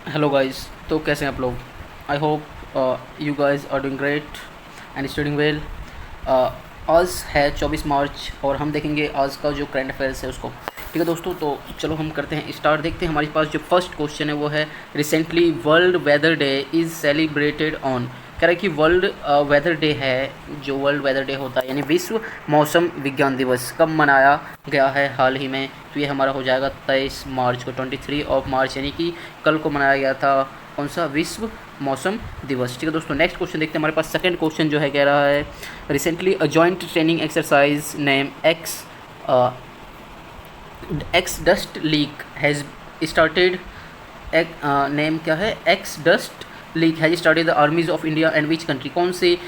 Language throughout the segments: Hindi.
Hello guys. तो कैसे हैं आप लोग? I hope you guys are doing great and studying well. आज है 24 मार्च और हम देखेंगे आज का जो करंट अफेयर्स है उसको। ठीक है दोस्तों, तो चलो हम करते हैं स्टार्ट। देखते हैं हमारे पास जो फर्स्ट क्वेश्चन है वो है recently world weather day is celebrated on. कह रहा है कि वर्ल्ड वेदर डे है, जो वर्ल्ड वेदर डे होता है यानी विश्व मौसम विज्ञान दिवस कब मनाया गया है हाल ही में। तो ये हमारा हो जाएगा 23 मार्च को, 23 मार्च यानी कि कल को मनाया गया था कौन सा, विश्व मौसम दिवस। ठीक है दोस्तों, नेक्स्ट क्वेश्चन देखते हैं। हमारे पास सेकंड क्वेश्चन जो है कह रहा है recently a joint training exercise name x dust leak has started. Name क्या है? X dust leak has started the armies of India and which country. कौन से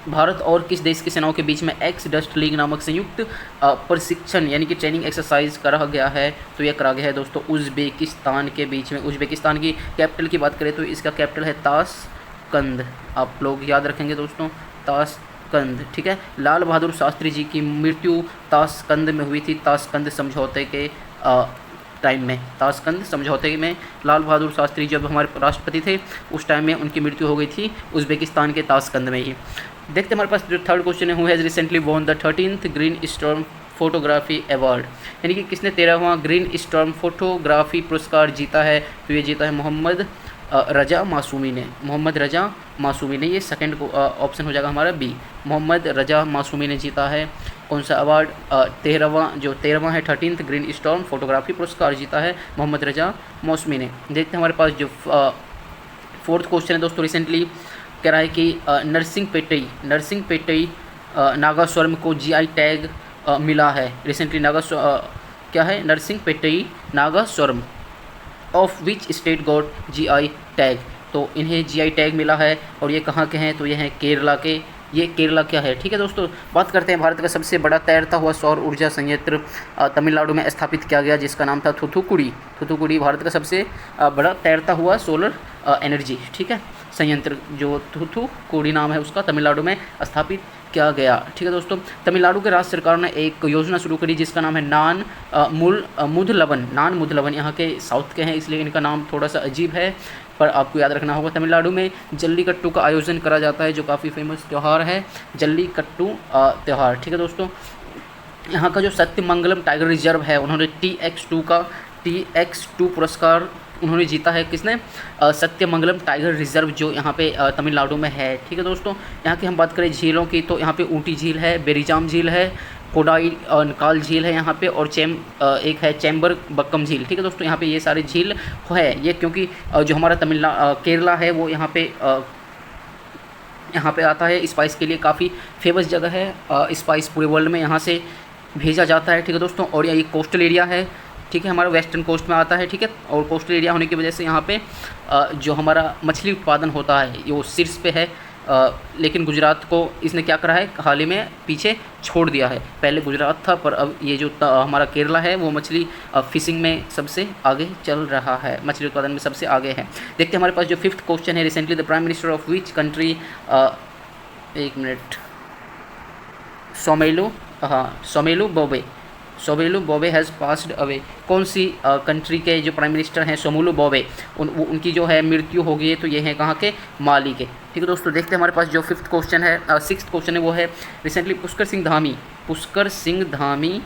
भारत और किस देश की सेनाओं के बीच में एक्स डस्ट लीग नामक संयुक्त प्रशिक्षण यानी कि ट्रेनिंग एक्सरसाइज करा गया है। तो यह करा गया है दोस्तों उज़्बेकिस्तान के बीच में। उज़्बेकिस्तान की कैपिटल की बात करें तो इसका कैपिटल है ताशकंद। आप लोग याद रखेंगे दोस्तों, ताशकंद। ठीक है, लाल बहादुर शास्त्री जी की मृत्यु ताशकंद में हुई थी। ताशकंद समझौते के टाइम में, ताशकंद समझौते में लाल बहादुर शास्त्री जब हमारे राष्ट्रपति थे उस टाइम में उनकी मृत्यु हो गई थी उज़्बेकिस्तान के ताशकंद में ही। देखते हैं हमारे पास जो थर्ड क्वेश्चन है, who has recently won the 13th green storm photography award. यानी कि किसने 13वां ग्रीन स्टॉर्म फोटोग्राफी पुरस्कार जीता है। तो ये जीता है मोहम्मद रजा मासूमी ने। मोहम्मद रजा मासूमी ने, ये सेकंड ऑप्शन हो जाएगा हमारा बी। मोहम्मद रजा मासूमी ने जीता है कौन सा अवार्ड? 13वां है 13th ग्रीन स्टॉर्म फोटोग्राफी पुरस्कार जीता है मोहम्मद रजा मौसमी ने। देखते हैं हमारे पास जो फोर्थ क्वेश्चन है दोस्तों, रिसेंटली कह रहा है कि नरसिंह पेटई नागास्वरम को जीआई टैग मिला है। रिसेंटली क्या है? Narasingha Pettai Nagaswaram of which state got GI tag. तो इन्हें जीआई टैग मिला है और ये कहाँ के हैं? तो ये हैं केरला के। ये केरला क्या है? ठीक है दोस्तों, बात करते हैं भारत का सबसे बड़ा तैरता हुआ सौर ऊर्जा संयंत्र तमिलनाडु में स्थापित किया गया जिसका नाम था थूथुकुडी। थूथुकुडी भारत का सबसे बड़ा तैरता हुआ सोलर एनर्जी, ठीक है, संयंत्र जो थूथुकुडी नाम है उसका, तमिलनाडु में स्थापित किया गया। ठीक है दोस्तों, तमिलनाडु के राज्य सरकार ने एक योजना शुरू करी जिसका नाम है नान मुधलवन। यहाँ के साउथ के हैं इसलिए इनका नाम थोड़ा सा अजीब है, पर आपको याद रखना होगा। तमिलनाडु में जल्लीकट्टू का आयोजन करा जाता है जो काफ़ी फेमस त्यौहार है, जल्लीकट्टू त्यौहार। ठीक है दोस्तों, यहाँ का जो सत्यमंगलम टाइगर रिजर्व है उन्होंने TX2 पुरस्कार उन्होंने जीता है। किसने? सत्यमंगलम टाइगर रिजर्व जो यहाँ पे तमिलनाडु में है। ठीक है दोस्तों, यहाँ की हम बात करें झीलों की तो यहाँ पे ऊटी झील है, बेरीजाम झील है, कोडाई नकाल झील है यहाँ पे, और एक है चैम्बर बक्कम झील। ठीक है दोस्तों, यहाँ पे ये सारे झील है। ये क्योंकि जो हमारा केरला है वो यहाँ पे आता है स्पाइस के लिए, काफ़ी फेमस जगह है। स्पाइस पूरे वर्ल्ड में यहाँ से भेजा जाता है। ठीक है दोस्तों, और ये कोस्टल एरिया है, ठीक है, हमारा वेस्टर्न कोस्ट में आता है। ठीक है, और कोस्टल एरिया होने की वजह से यहाँ पे जो हमारा मछली उत्पादन होता है ये वो शीर्ष पे है। लेकिन गुजरात को इसने क्या करा है, हाल ही में पीछे छोड़ दिया है। पहले गुजरात था पर अब ये जो हमारा केरला है वो मछली फिशिंग में सबसे आगे चल रहा है, मछली उत्पादन में सबसे आगे है। देखते हैं हमारे पास जो फिफ्थ क्वेश्चन है, recently the prime minister of which country, एक मिनट, सोमेलू बोबे हैज़ पास्ड अवे। कौन सी कंट्री के जो प्राइम मिनिस्टर हैं सोमेलू बोबे, उनकी जो है मृत्यु हो गई है। तो ये हैं कहाँ के? माली के। ठीक है दोस्तों, देखते हैं हमारे पास जो फिफ्थ क्वेश्चन है, सिक्स्थ क्वेश्चन है वो है रिसेंटली पुष्कर सिंह धामी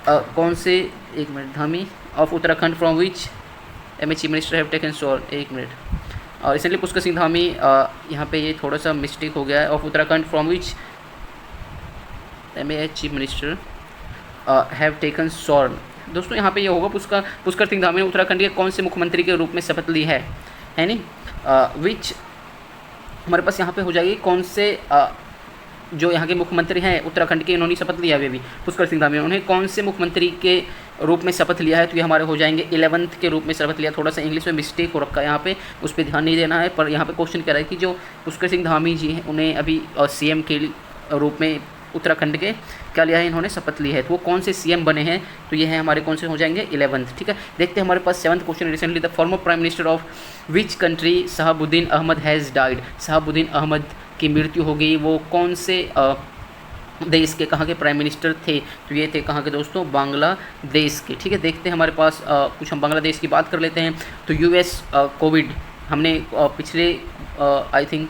कौन से, एक minute, Dhami of Uttarakhand from which M A chief minister have taken sure, एक मिनट, रिसेंटली पुष्कर सिंह धामी यहाँ पे ये थोड़ा सा मिस्टेक हो गया है, of Uttarakhand from which M A chief minister have taken sworn. दोस्तों यहाँ पे ये होगा पुष्कर सिंह धामी ने उत्तराखंड के कौन से मुख्यमंत्री के रूप में शपथ ली है नहीं? विच हमारे पास यहाँ पे हो जाएगी कौन से जो यहाँ के मुख्यमंत्री हैं उत्तराखंड के, इन्होंने शपथ लिया है अभी पुष्कर सिंह धामी ने, उन्हें कौन से मुख्यमंत्री के रूप में शपथ लिया है। तो ये हमारे हो जाएंगे 11th के रूप में शपथ लिया। थोड़ा सा इंग्लिश में मिस्टेक हो रखा है यहाँ पे, उस पर ध्यान नहीं देना है। पर यहाँ पे क्वेश्चन कह रहा है कि जो पुष्कर सिंह धामी जी हैं उन्हें अभी CM के रूप में उत्तराखंड के क्या लिया है, इन्होंने शपथ ली है। तो वो कौन से CM बने हैं? तो ये हैं हमारे कौन से हो जाएंगे 11th। ठीक है, देखते हैं हमारे पास 7th question, recently the former prime minister of which country Shahabuddin Ahmed has died. Shahabuddin Ahmed की मृत्यु हो गई, वो कौन से देश के कहाँ के प्राइम मिनिस्टर थे, तो ये थे कहाँ के दोस्तों, बांग्लादेश के। ठीक है, देखते हैं हमारे पास कुछ हम बांग्लादेश की बात कर लेते हैं। तो यूएस कोविड, हमने पिछले आई थिंक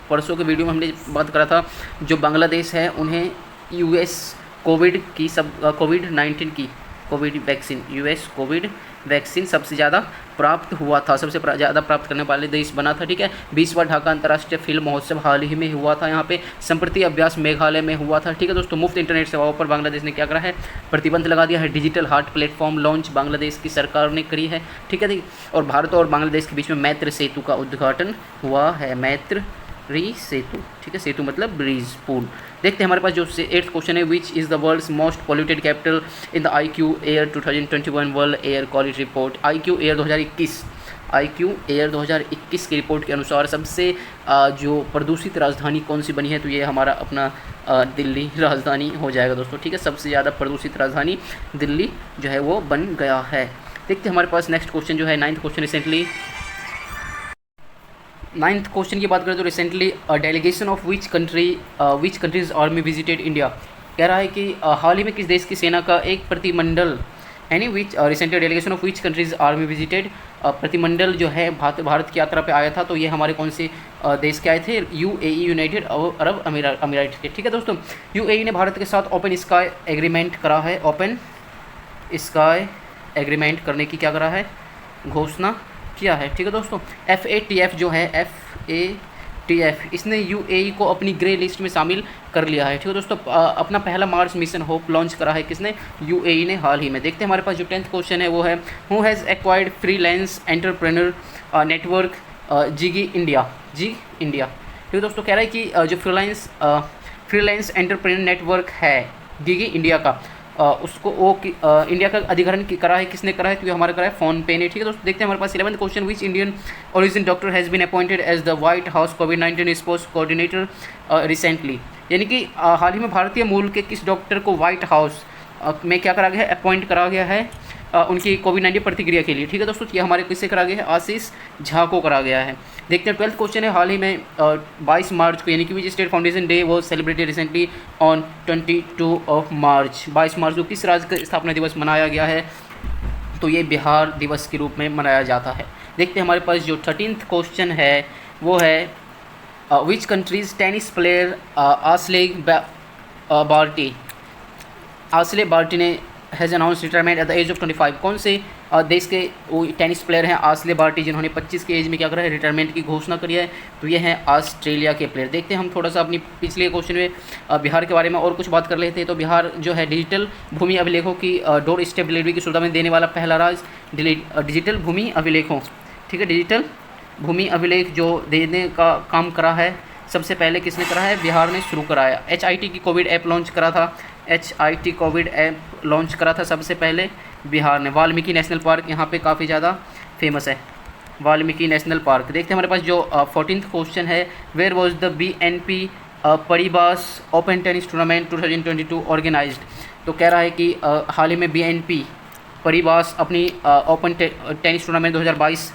परसों के वीडियो में हमने बात करा था, जो बांग्लादेश है उन्हें यूएस कोविड की कोविड-19 की Covid vaccine, US Covid vaccine सबसे ज़्यादा प्राप्त हुआ था, सबसे ज़्यादा प्राप्त करने वाले देश बना था। ठीक है, 20वां ढाका अंतर्राष्ट्रीय फिल्म महोत्सव हाल ही में हुआ था यहाँ पे, संप्रति अभ्यास मेघालय में हुआ था। ठीक है दोस्तों, मुफ्त इंटरनेट सेवाओं पर बांग्लादेश ने क्या करा है, प्रतिबंध लगा दिया है। Digital heart platform launch Bangladesh की सरकार ने करी है। ठीक है, और भारत और बांग्लादेश के बीच में मैत्री सेतु का उद्घाटन हुआ है, मैत्री सेतु। ठीक है, सेतु मतलब ब्रिज, पुल। देखते हैं हमारे पास जो 8th क्वेश्चन है, which is the world's most polluted capital in the IQ air 2021 world air quality report. IQ air 2021 की रिपोर्ट के अनुसार सबसे जो प्रदूषित राजधानी कौन सी बनी है, तो ये हमारा अपना दिल्ली राजधानी हो जाएगा दोस्तों। ठीक है, सबसे ज़्यादा प्रदूषित राजधानी दिल्ली जो है वो बन गया है। देखते हैं हमारे पास नेक्स्ट क्वेश्चन जो है 9th question. Recently 9th question की बात करें तो recently delegation of which countries army visited India. कह रहा है कि हाल ही में किस देश की सेना का एक प्रतिमंडल, यानी which recently delegation of which countries army visited, प्रतिमंडल जो है भारत की यात्रा पे आया था। तो ये हमारे कौन से देश के आए थे, UAE, यूनाइटेड अरब अमीरात के। ठीक है दोस्तों, UAE ने भारत के साथ ओपन स्काई एग्रीमेंट करा है, ओपन स्काई एग्रीमेंट करने की क्या करा है, घोषणा किया है। ठीक है दोस्तों, FATF जो है, FATF इसने UAE को अपनी ग्रे लिस्ट में शामिल कर लिया है। ठीक है दोस्तों, अपना पहला मार्स मिशन होप लॉन्च करा है किसने, UAE ने हाल ही में। देखते हैं हमारे पास जो 10th क्वेश्चन है वो है, who has acquired freelance entrepreneur network Zigy India. ठीक है दोस्तों, कह रहा है कि जो फ्रीलांस एंटरप्रेन्योर नेटवर्क है जिगी इंडिया का, उसको इंडिया का अधिग्रहण करा है, किसने करा है, तो ये हमारा करा है फ़ोन पे ने। ठीक है दोस्तों, देखते हैं हमारे पास 11th question, which Indian origin doctor has been appointed as the White House कोविड-19 रिस्पॉन्स कोऑर्डिनेटर रिसेंटली। यानी कि हाल ही में भारतीय मूल के किस डॉक्टर को व्हाइट हाउस में क्या करा गया है, अपॉइंट करा गया है उनकी कोविड-19 प्रतिक्रिया के लिए। ठीक है दोस्तों, ये हमारे किससे करा गया है, आशीष झा को करा गया है। देखते हैं 12th क्वेश्चन है, हाल ही में 22 मार्च को, यानी कि विच स्टेट फाउंडेशन डे वो सेलिब्रेटेड रिसेंटली ऑन 22 मार्च। 22 मार्च को किस राज्य का स्थापना दिवस मनाया गया है, तो ये बिहार दिवस के रूप में मनाया जाता है। देखते हैं हमारे पास जो 13th क्वेश्चन है वो है, which countries tennis player Ashleigh Barty ने has announce retirement at the age of 25। कौन से देश के वो टेनिस प्लेयर हैं आस्ले बार्टी, जिन्होंने 25 की एज में क्या करा है, रिटायरमेंट की घोषणा करी है, तो ये हैं ऑस्ट्रेलिया के प्लेयर। देखते हैं हम थोड़ा सा अपनी पिछले क्वेश्चन में बिहार के बारे में और कुछ बात कर लेते हैं। तो बिहार जो है डिजिटल भूमि अभिलेखों की डोर स्टेप डिलीवरी की सुविधा में देने वाला पहला राज्य डिजिटल भूमि अभिलेखों। ठीक है, डिजिटल भूमि अभिलेख जो देने का काम करा है सबसे पहले किसने करा है, बिहार ने शुरू कराया। HIT की कोविड ऐप लॉन्च करा था, HIT कोविड ऐप लॉन्च करा था सबसे पहले बिहार ने। वाल्मीकि नेशनल पार्क यहाँ पे काफ़ी ज़्यादा फेमस है, वाल्मीकि नेशनल पार्क। देखते हैं हमारे पास जो 14th क्वेश्चन है, where was the BNP Paribas open tennis tournament 2022 organised. तो कह रहा है कि हाल ही में BNP परिबास अपनी ओपन टेनिस टूर्नामेंट 2022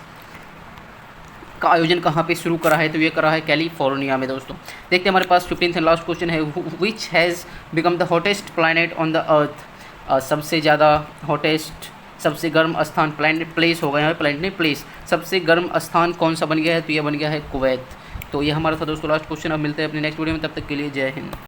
का आयोजन कहाँ पे शुरू करा है, तो ये करा है कैलिफोर्निया में दोस्तों। देखते हैं हमारे पास 15th एंड लास्ट क्वेश्चन है, which has become the hottest planet on the earth. सबसे ज़्यादा हॉटेस्ट, सबसे गर्म स्थान, प्लैनेट प्लेस होगा यहाँ पे, प्लैनेट नहीं प्लेस, सबसे गर्म स्थान कौन सा बन गया है, तो ये बन गया है कुवैत। तो ये हमारा था दोस्तों लास्ट क्वेश्चन। अब मिलते हैं अपने नेक्स्ट वीडियो में, तब तक के लिए जय हिंद।